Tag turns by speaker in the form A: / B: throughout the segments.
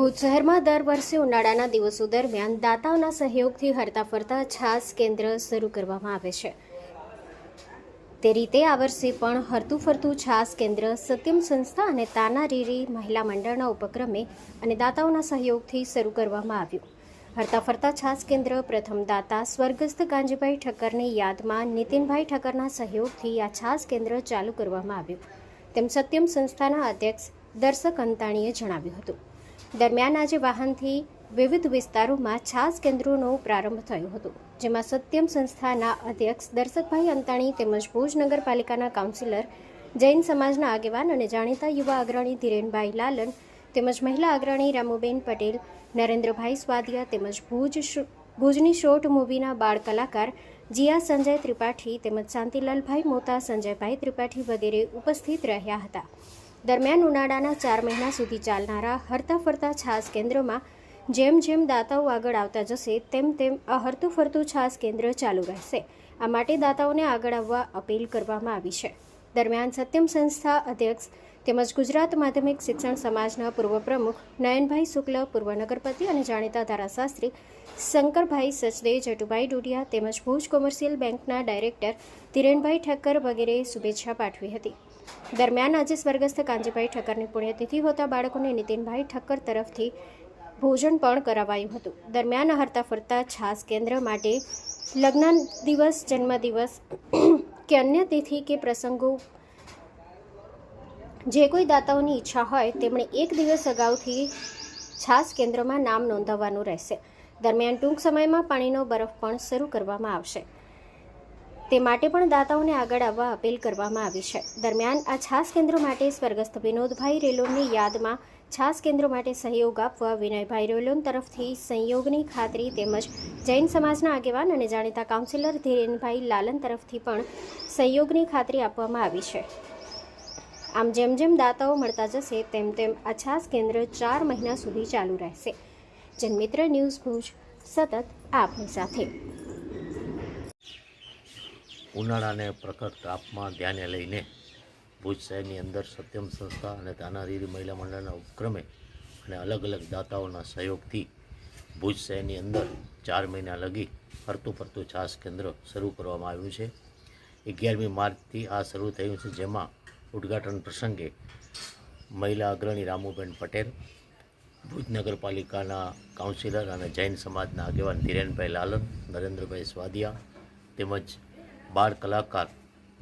A: ભુજ શહેરમાં દર વર્ષે ઉનાળાના દિવસો દરમિયાન દાતાઓના સહયોગથી હરતા ફરતા છાસ કેન્દ્ર શરૂ કરવામાં આવે છે। તે રીતે આ વર્ષે પણ હરતું ફરતું છાસ કેન્દ્ર સત્યમ સંસ્થા અને તાનારીરી મહિલા મંડળના ઉપક્રમે અને દાતાઓના સહયોગથી શરૂ કરવામાં આવ્યું। હરતા ફરતા છાસ કેન્દ્ર પ્રથમ દાતા સ્વર્ગસ્થ કાંજીભાઈ ઠક્કરની યાદમાં નીતિનભાઈ ઠક્કરના સહયોગથી આ છાસ કેન્દ્ર ચાલુ કરવામાં આવ્યું, તેમ સત્યમ સંસ્થાના અધ્યક્ષ દર્શક અંતાણીએ જણાવ્યું હતું। દરમિયાન આજે વાહનથી વિવિધ વિસ્તારોમાં છાસ કેન્દ્રોનો પ્રારંભ થયો હતો, જેમાં સત્યમ સંસ્થાના અધ્યક્ષ દર્શકભાઈ અંતાણી તેમજ ભુજ નગરપાલિકાના કાઉન્સિલર, જૈન સમાજના આગેવાન અને જાણીતા યુવા અગ્રણી ધીરેનભાઈ લાલન તેમજ મહિલા અગ્રણી રામુબેન પટેલ, નરેન્દ્રભાઈ સ્વાદિયા તેમજ ભુજની શોર્ટ મૂવીના બાળ કલાકાર જીયા સંજય ત્રિપાઠી તેમજ શાંતિલાલભાઈ મોતા, સંજયભાઈ ત્રિપાઠી વગેરે ઉપસ્થિત રહ્યા હતા। દરમિયાન ઉનાળાના 4 મહિના સુધી ચાલનારા હરતા ફરતા છાસ કેન્દ્રમાં જેમ જેમ દાતાઓ આગળ આવતા જશે તેમ આ હરતું ફરતું છાસ કેન્દ્ર ચાલુ રહેશે। આ માટે દાતાઓને આગળ આવવા અપીલ કરવામાં આવી છે। દરમિયાન સત્યમ સંસ્થા અધ્યક્ષ તેમજ ગુજરાત માધ્યમિક શિક્ષણ સમાજના પૂર્વ પ્રમુખ નયનભાઈ શુક્લ, પૂર્વ નગરપતિ અને જાણીતા ધારાશાસ્ત્રી શંકરભાઈ સચદે, જટુભાઈ ડોડિયા તેમજ ભુજ કોમર્શિયલ બેંકના ડાયરેક્ટર ધીરેનભાઈ ઠક્કર વગેરેએ શુભેચ્છા પાઠવી હતી। દરમિયાન આજે સ્વર્ગસ્થ કાંજીભાઈ ઠક્કરની પુણ્યતિથિ હોતા બાળકોને નીતિનભાઈ ઠક્કર તરફથી ભોજન પણ કરાવાયું હતું। દરમિયાન હરતા ફરતા છાસ કેન્દ્ર માટે લગ્ન દિવસ, જન્મદિવસ કે અન્ય તિથિ કે પ્રસંગો જે કોઈ દાતાઓની ઈચ્છા હોય તેમણે 1 દિવસ અગાઉથી છાસ કેન્દ્રમાં નામ નોંધાવવાનું રહેશે। દરમિયાન ટૂંક સમયમાં પાણીનો બરફ પણ શરૂ કરવામાં આવશે, તે માટે પણ દાતાઓને આગળ આવવા અપીલ કરવામાં આવી છે। દરમિયાન આ છાસ કેન્દ્ર માટે સ્વર્ગસ્થ વિનોદભાઈ રેલોનની યાદમાં છાસ કેન્દ્ર માટે સહયોગ આપવા વિનયભાઈ રેલોન તરફથી સંયોગની ખાતરી તેમજ જૈન સમાજના આગેવાન અને જાણીતા કાઉન્સિલર ધીરેનભાઈ લાલન તરફથી પણ સહયોગની ખાતરી આપવામાં આવી છે। આમ જેમ જેમ દાતાઓ મળતા જશે તેમ તેમ આ છાસ કેન્દ્ર 4 મહિના સુધી ચાલુ રહેશે। જનમિત્ર ન્યૂઝ ભુજ સતત આપની સાથે।
B: ઉનાળાને પ્રખર તાપમાં ધ્યાને લઈને ભુજ શહેરની અંદર સત્યમ સંસ્થા અને તાનારીરી મહિલા મંડળના ઉપક્રમે અને અલગ અલગ દાતાઓના સહયોગથી ભુજ શહેરની અંદર 4 મહિના લગી હરતું ફરતું છાસ કેન્દ્ર શરૂ કરવામાં આવ્યું છે। 11મી માર્ચથી આ શરૂ થયું છે, જેમાં ઉદ્ઘાટન પ્રસંગે મહિલા અગ્રણી રામુબેન પટેલ, ભુજ નગરપાલિકાના કાઉન્સિલર અને જૈન સમાજના આગેવાન ધીરેનભાઈ લાલન, નરેન્દ્રભાઈ સ્વાદિયા તેમજ બાળ કલાકાર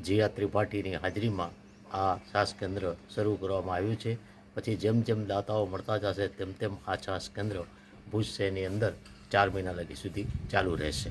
B: જીયા ત્રિપાઠીની હાજરીમાં આ છાસ કેન્દ્ર શરૂ કરવામાં આવ્યું છે। પછી જેમ જેમ દાતાઓ મળતા જશે તેમ તેમ આ છાસ કેન્દ્ર ભુજ શહેરની અંદર 4 મહિના લગી સુધી ચાલુ રહેશે।